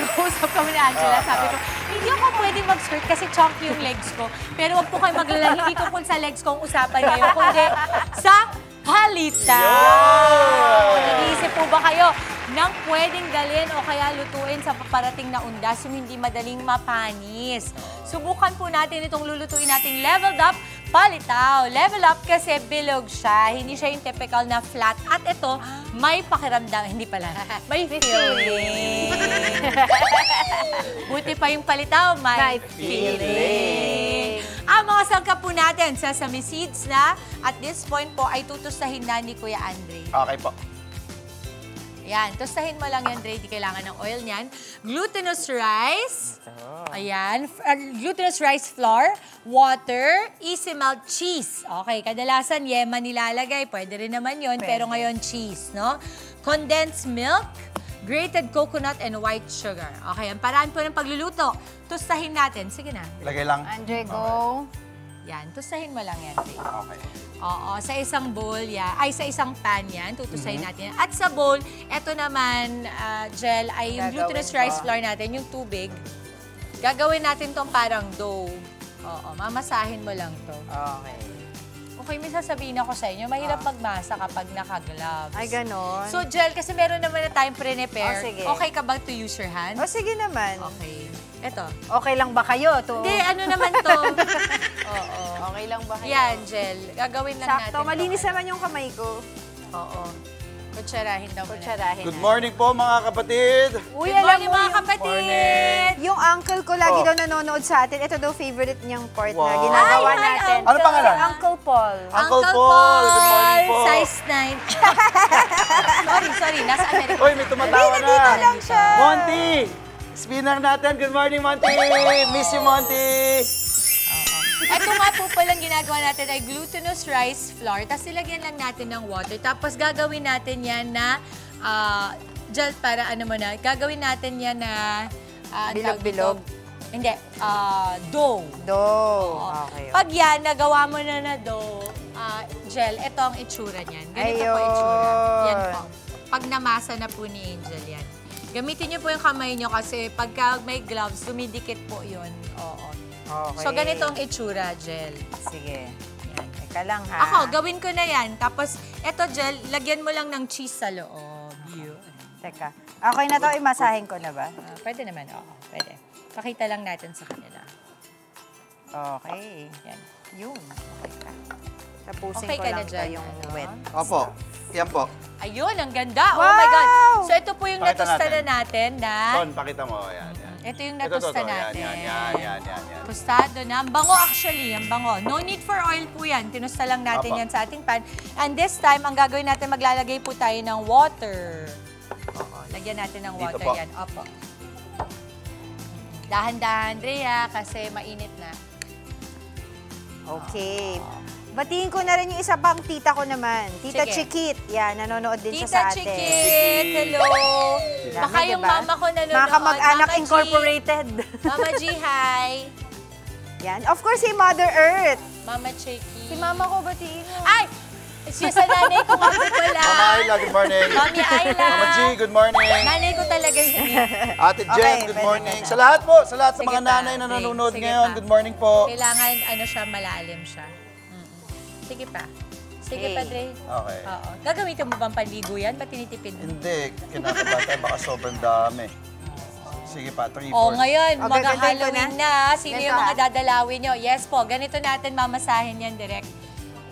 nag-uusap kami ni Angela, sabi ko, hindi ako pwedeng mag-skirt kasi chunky yung legs ko. Pero wag po kayo maglala, hindi tungkol sa legs ko ang usapan ngayon, kundi sa halita. Nag-iisip po ba kayo nang pwedeng dalhin o kaya lutuin sa paparating na undas yung hindi madaling mapanis? Subukan po natin itong lulutuin nating leveled up palitaw. Level up kasi bilog siya. Hindi siya yung typical na flat. At ito, may pakiramdam. Hindi pala. May feeling. Buti pa yung palitaw, may feeling. Ang mga sangkap po natin, sesame seeds na at this point po ay tutustahin na ni Kuya Andre. Okay po. Ayan, tostahin mo lang yan, Dre. Di kailangan ng oil niyan. Glutinous rice. Ayan. Glutinous rice flour, water, easy melt cheese. Okay, kadalasan yema nilalagay. Pwede rin naman yon, pero ngayon cheese, no? Condensed milk, grated coconut, and white sugar. Okay, ang paraan po ng pagluluto. Tostahin natin. Sige na. Lagay lang. Andre, go. Yan, tostahin mo lang yan, Dre. Okay. Oo, sa isang bowl yan, ay sa isang pan yan, tutusayin natin yan. At sa bowl, eto naman, Jel, ay yung glutinous rice flour natin, yung tubig. Gagawin natin tong parang dough. Oo, mamasahin mo lang to. Okay. Okay, may sasabihin ako sa inyo, mahirap magmasa kapag naka-gloves. Ay, ganon. So, Jel, kasi meron naman na tayong prepare. Sige. Okay ka ba to use your hand? Sige naman. Okay. Eto. Okay lang ba kayo? Hindi, ano naman to? Oo. Okay lang ba kayo? Yan, Jel. Gagawin lang natin. Sakto, malinis naman yung kamay ko. Oo. Kutsarahin daw muna. Kutsarahin. Good morning po mga kapatid. Uy, Good alam morning, mo mga yung- kapatid! Yung uncle ko lagi daw nanonood sa atin. Ito daw favorite niyang part na Wow. ginagawa Hi, hi, natin. Uncle. Ano pangalan? Si Uncle Paul. Uncle Paul, good morning po. Size 9. sorry. Nasa Amerika. Uy, may tumatawa na. Dito lang siya. Monty! Spinner natin. Good morning, Monty. Miss you, Monty. Ito nga po palang ginagawa natin ay glutinous rice flour. Tapos ilagyan lang natin ng water. Tapos gagawin natin yan na, Jel, para ano mo na, gagawin natin yan na, Bilog-bilog. Hindi, dough. Dough. Oo. Okay. Pag yan, nagawa mo na dough, Jel, ito ang itsura niyan. Ganito po Ayun. itsura. Yan po. Pag namasa na po ni Angel yan. Gamitin niyo po yung kamay niyo kasi pagka may gloves, dumidikit po yun. Oo. Okay. So, ganito ang itsura, Jel. Sige. Yan. Teka lang ha. Ako, gawin ko na yan. Tapos, eto, Jel, lagyan mo lang ng cheese sa loob. Yun. Teka. Okay na to, imasahin ko na ba? Pwede naman, oo. Pwede. Pakita lang natin sa kanila. Okay. Yan. Yun. Okay ka. Tapusin Okay ko ka na lang to dyan, yung ano? wet. Opo. Yan po. Ayun, ang ganda. Oh Wow! my God. So, ito po yung Pakita natusta na natin. natin na... Ton, pakita mo. Yan. Ito yung Ito, natusta to. natin. Yan. Tostado na. Ang bango actually, ang bango. No need for oil po yan. Tinusta lang natin Apa. yan sa ating pan. And this time, ang gagawin natin, maglalagay po tayo ng water. Oo, lagyan natin ng Dito water po. yan. Opo. Dahan-dahan, Rhea, kasi mainit na. Okay. Batiin ko na rin yung isa pang tita ko naman. Tita Sige. Chikit. Yan, nanonood din siya Tita sa atin. Chikit, hello. Baka Dami, yung diba? mama ko nanonood. Mga kamag-anak Mama G. incorporated. Mama G, hi. Yan. Of course, si Mother Earth. Mama Chiki. Si mama ko, batiin mo. Ay! Siya sa nanay ko nga po pala. Mama Ayla, good morning. Mami Ayla. Mama G, good morning. Nanay ko talaga yun. Ate Jen, Okay, good pwede morning. na. Sa lahat po, sa lahat sa Sige mga pa. nanay na Sige, nanonood sige ngayon, pa. good morning po. Kailangan, ano siya, malalim siya. Sige pa. Sige pa, Dre. Okay. Oo. Gagamitin mo bang panligo yan? Ba't tinitipid mo? Hindi, kinakabahan baka sobrang dami. Sige pa, 3, 4. Oh, ngayon, Okay, ganito mag-Halloween na. Sino Ganito, yung mga ah. dadalawin nyo? Yes po, ganito natin mamasahin yan direct.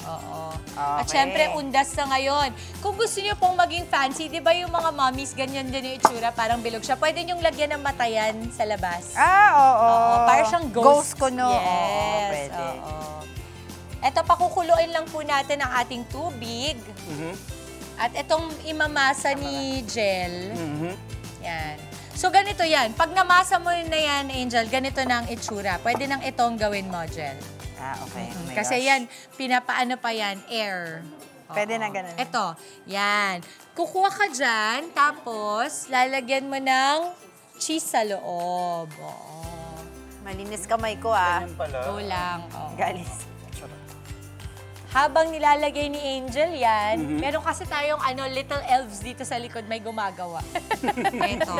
Oo. At Okay. syempre, undas na ngayon. Kung gusto niyo pong maging fancy, di ba yung mga mommies, ganyan din yung itsura, parang bilog siya. Pwede niyong lagyan ng matayan sa labas. Oo. Para siyang ghost. Ghost ko, no? Yes. Oo, pwede. Oo. Ito, pakukuluin lang po natin ang ating tubig. At itong imamasa ni Jel. Yan. So, ganito yan. Pag namasa mo na yan, Angel, ganito na ang itsura. Pwede nang itong gawin mo, Jel. Okay. Oh my Kasi gosh. yan, pinapaano pa yan, air. Pwede Oo. na ganun. Ito, yan. Kukuha ka dyan, tapos lalagyan mo ng cheese sa loob. Oo. Malinis kamay ko, ah. Ganyan pala. Ito lang. Oo. Galis. habang nilalagay ni Angel yan, meron kasi tayong little elves dito sa likod may gumagawa. Ito.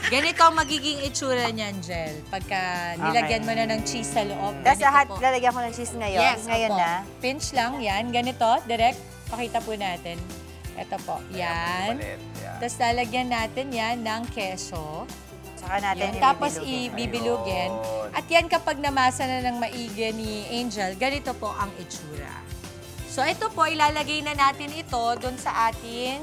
Ganito ang magiging itsura niyan, Angel. Pagka nilagyan mo na ng cheese sa loob. Tapos Ganito po. lalagyan ko ng cheese ngayon. Yes, ngayon opo. na. Pinch lang, yan. Ganito, direct. Pakita po natin. Ito po, yan. Palit, yan. Tapos lalagyan natin yan ng keso. Saka natin Yan. Tapos ibibilugin. ibibilugin. At yan kapag namasa na ng maigi ni Angel, ganito po ang itsura. So ito po, ilalagay na natin ito doon sa ating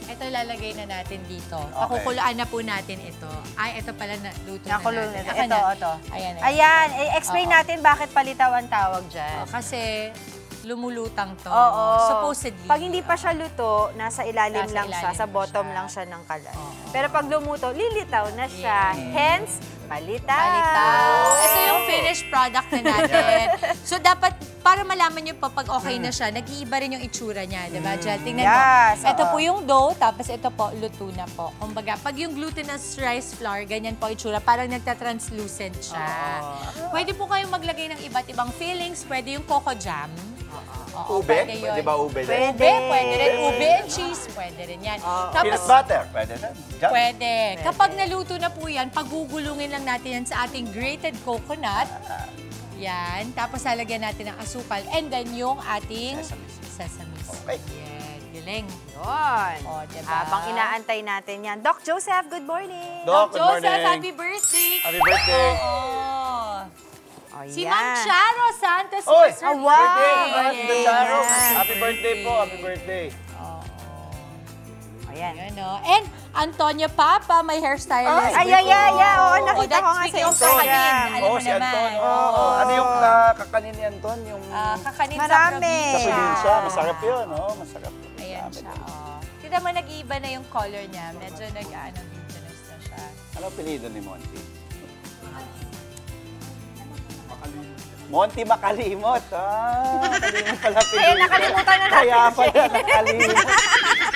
ito ilalagay na natin dito. Pakukuluan na po natin ito. Ay, ito pala na luto na Nakulo natin. na. Aka Ito, na. ito. Ayan. Ayan, explain natin bakit palitaw ang tawag dyan. Kasi lumulutang to. Oo. Supposedly. Pag hindi pa siya luto, nasa ilalim Nasa lang siya, ilalim sa na bottom siya. lang siya ng kalan. Oo. Pero pag lumuto, lilitaw na siya. Yes. Hence, palitaw. Palitaw. Ito yung finished product na natin. So, dapat, para malaman nyo pa pag okay na siya, nag-iiba rin yung itsura niya, di ba, Jel? Tingnan Yes, mo. Ito oo. po yung dough, tapos ito po, luto na po. Kumbaga, pag yung glutinous rice flour, ganyan po itsura, parang nagtatranslucent siya. Pwede po kayong maglagay ng iba't ibang fillings. Pwede yung coco jam. Oo, Ube? pwede yun. Pwede ba ube? Pwede. Ube, pwede rin. Ube and cheese, pwede rin yan. Peanut butter? Pwede na. Jam? Pwede. Kapag naluto na po yan, pagugulungin lang natin yan sa ating grated coconut. Yan. Tapos lalagyan natin ng asukal. And then yung ating sesame. Okay. Yan. Galing. Yun. O, diba? Habang inaantay natin yan. Doc Joseph, good morning. Doc, good Joseph, morning. happy birthday! Happy birthday. Oo. Oh, Si yan. Ma'am Charo Santos. Oy! is Oh, wow! Birthday! Birthday. Charo. Yan. Happy birthday po. Happy birthday. Oo. Ayan. Ayan, o. And Antonio Papa, my hairstylist. Ay, Oo, Oh, nakita ko nga sa speaking of Instagram. kakanin, alam mo si naman. Anton. Oo. Ano yung kakanin ni Anton? Yung Kakanin Marami. sa sa probinsya. probinsya. Masarap yun, oh. Masarap. Ayan Marami. siya, oh. Kita mo, nag-iiba na yung color niya. Medyo glutinous na siya. Ano pilido ni Monty? Monty Makalimot. Makalimot pala pilido. Kaya nakalimutan na natin Kaya pala nakalimot.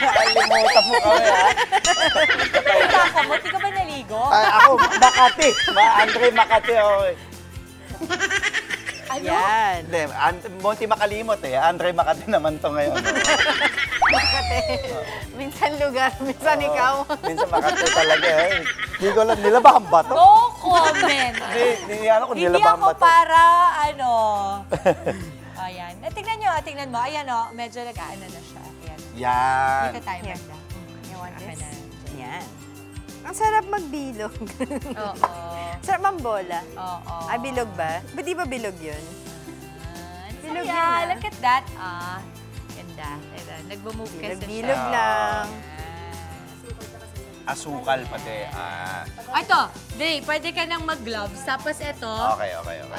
Nakalimutan mo kami, ha? Ikaw ka mo, di ka ba naligo? Ay, ako, Makati. Andre Makati ako. Ano? Yan. Hindi, Monty Makalimot eh. Andre Makati naman to ngayon. Minsan lugar, minsan ikaw. Minsan Makati talaga eh. Hindi ko alam, nilabahan ba to? No comment. Hindi ano kung Hindi nilabahan ako ba to. para, Ayan. Tingnan nyo. Ayan, medyo nag-aano na siya. Ayan. Yan. Dito tayo Yan. banda. You want Akin this? na. Yan. Ang sarap magbilog. Oo. Sarap mambola. Oo. Ay, bilog ba? Ba't di ba bilog yun? Bilog Bilog yun, ah. Look at that. Ganda. Nagbo-move kasi siya. Bilog lang. Asukal pati. Ito, Dre, pwede ka nang mag-gloves. Tapos ito. Okay.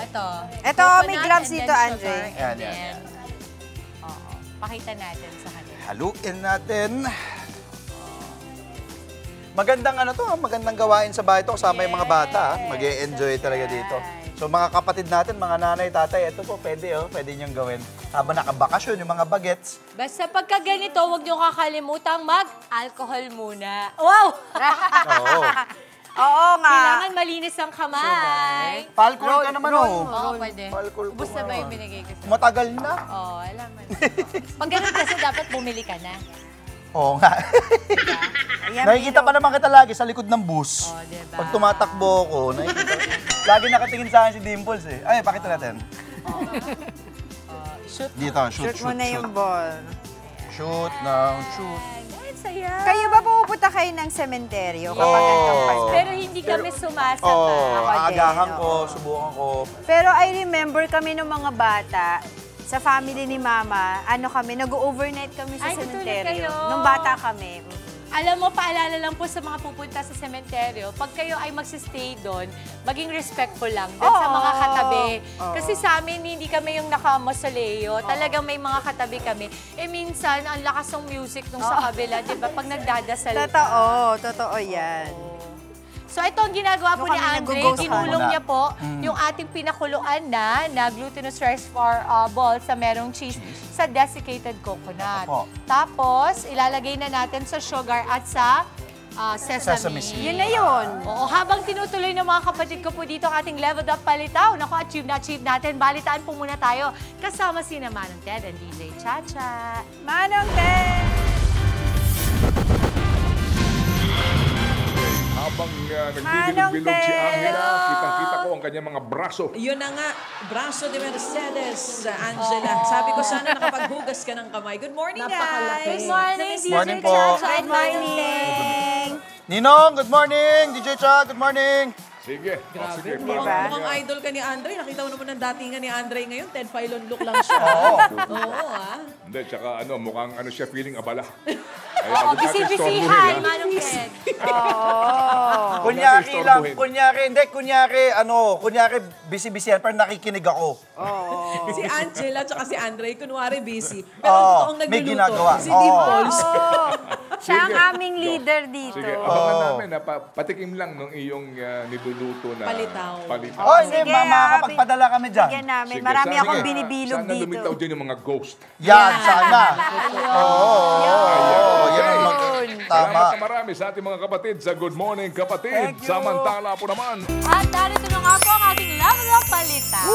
Ito. Ito, may Coconut gloves and dito, then Andre. sugar, Yan, and yan, then, Oo. Pakita natin sa kanila. Haluin natin. Magandang magandang gawain sa bahay ito kasama yung mga bata. Mag-e-enjoy talaga dito. So mga kapatid natin, mga nanay, tatay, ito po pwede niyong gawin. Habang nakabakasyon, yung mga bagets. Basta pagka ganito, huwag niyo kakalimutang mag-alcohol muna. Wow! Oo. Oo nga. Kailangan malinis ang kamay. Palkol ka naman, Oo, pwede. Palkol Ubus na ba yung binigay ko sa'yo? Matagal na. Oo, alam mo. Pag ganun kasi, dapat bumili ka na. Oo nga. Ayan, Nakikita pa naman kita lagi sa likod ng bus. Oo, diba? Pag tumatakbo ako, nakikita. Lagi nakatingin sa akin si Dimples eh. Ay, pakita natin. Shoot. Dito, shoot. Shoot mo na yung ball. Shoot ng shoot. Ay, saya. Kayo ba pumupunta kayo ng sementeryo kapag ganitong part? Pero hindi kami sumasama. Oo, Ako din, aagahan ko, oo. subukan ko. Pero I remember kami nung mga bata, sa family ni Mama, nag-overnight kami sa Ay, tutulad sementeryo. kayo. Nung bata kami. Alam mo, paalala lang po sa mga pupunta sa sementeryo, pag kayo ay magsistay doon, maging respectful lang doon sa Oo. mga katabi. Oo. Kasi sa amin, hindi kami yung naka-mausoleo. Talagang may mga katabi kami. Minsan, ang lakas ng music nung sa kabila, di ba? Pag nagdadasal ka. Totoo yan. So ito ang ginagawa po Yung ni kami Andre, nag-ghost kinulong muna. niya po yung ating pinakuluan na glutinous rice flour balls sa merong cheese sa desiccated coconut. Ito po. Tapos, ilalagay na natin sa sugar at sa sesame. Yun na yun. Oo, habang tinutuloy ng mga kapatid ko po dito ang ating Leveled Up Palitaw, naku, achieve na achieve natin. Balitaan po muna tayo. Kasama si Manong Ted and DJ Chacha. Manong Ted! Habang nagbibilog-bilog si Angela, kitang-kita ko ang kanyang mga braso. Yun na nga, braso de Mercedes, Angela. Sabi ko sana nakapaghugas ka ng kamay. Good morning, guys! Good morning, DJ Morning po. Chacha. Good morning! Ninong, good morning! DJ Cha, good morning! Sige. Grabe, Sige, mukhang idol ka ni Andre. Nakita mo naman ang datingan ni Andre ngayon. Ted Filon look lang siya. Oo, Hindi, tsaka mukhang siya feeling abala. Oo, busy-busyhan, Manong Ted. Kunyari, busy-busy yan, pero nakikinig ako. Si Angela at si Andre, kunwari busy. Pero ang totoong may nagluluto, ginagawa. si Dimples. Siya ang aming leader dito. Sige, abangan namin. Patikim lang ng iyong niluluto na Palitaw. Oh, hindi, Sige, makakapagpadala kami dyan. Bigyan namin. Sige, Marami sana- akong binibilog Sana dito. lumitaw din yung mga ghost. Yan, sana. Yan ang tama. Salamat na marami sa ating mga kapatid sa Good Morning Kapatid. Samantala po naman. At narito na nga po ang ating Level Up Palitaw.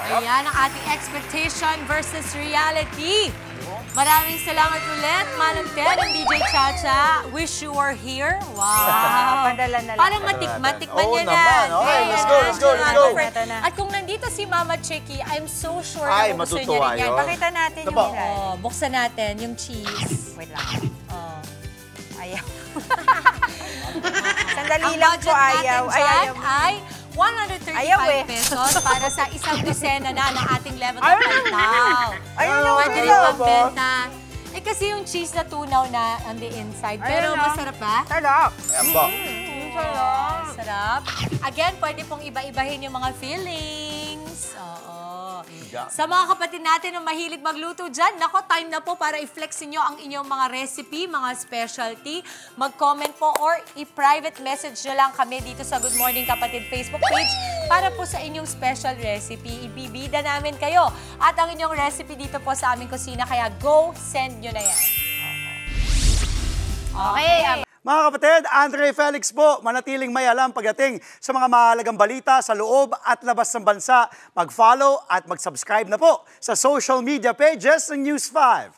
Ayan ang ating expectation versus reality. Maraming salamat ulit, Manong Ted and DJ Chacha. Wish you were here. Wow. Padala na lang. Parang matikman Oo niya naman. na. Okay, Hey, let's go, let's go, let's Angela, go. friend. Ito na. At kung nandito si Mama Chicky, I'm so sure Ay, na gusto niya matutuwa rin yan. yun. Pakita natin Ito yung po. ilan. Oh, buksan natin yung cheese. Wait lang. Oh. Ayaw. Sandali Ang lang po, budget ayaw. natin dyan Ayaw. ay 135 Ayaw eh. pesos para sa isang dosena na ng ating Level Up Palitaw. Ayun yung Pwede rin ayaw. pambenta. Eh kasi yung cheese na tunaw na on the inside. Pero Ayun, oh. masarap ba? Sarap. Ayan po. Sarap. Again, pwede pong iba-ibahin yung mga fillings. Oo. Sa mga kapatid natin na mahilig magluto dyan, nako, time na po para i-flex niyo ang inyong mga recipe, mga specialty. Mag-comment po or i-private message nyo lang kami dito sa Good Morning Kapatid Facebook page para po sa inyong special recipe. Ibibida namin kayo at ang inyong recipe dito po sa aming kusina. Kaya go, send nyo na yan. Okay. Mga kapatid, Andre Felix po, manatiling may alam pagdating sa mga mahalagang balita sa loob at labas ng bansa. Mag-follow at mag-subscribe na po sa social media pages ng News 5.